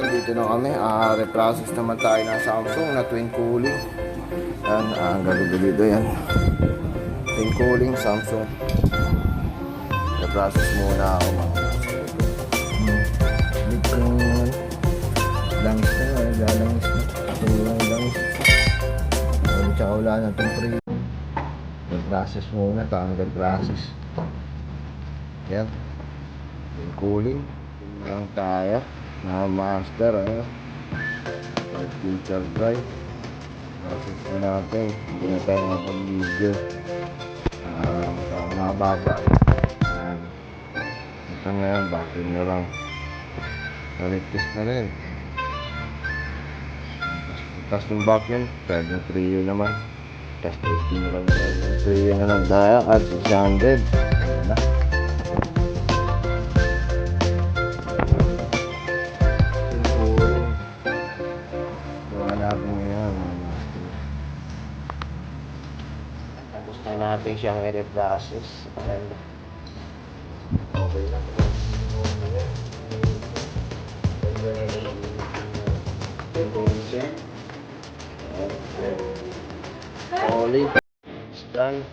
Yan, dito na kami. Reprocess naman tayo ng Samsung na twin cooling. Yan, ang gagawin dito yan. Twin cooling, Samsung. Reprocess muna ako mga master. Big kong langis na yun. Lalangis na. Tulang langis. Ulit siya wala na itong pre. Reprocess muna. Tanggal process. Yan. Twin cooling. Lang tayo. Mga master, filter drive. Process na natin. Hindi na tayo makapag-video. Mababa. Ito na yan, battery na lang. Naligtis na rin. Tapos yung back yun, pwedeng Trio naman. Tapos testing na lang. Trio na lang tayo at 600. Ayan na. Tapos na natin siyang i-reprocess. Okay lang. Olive. It's done.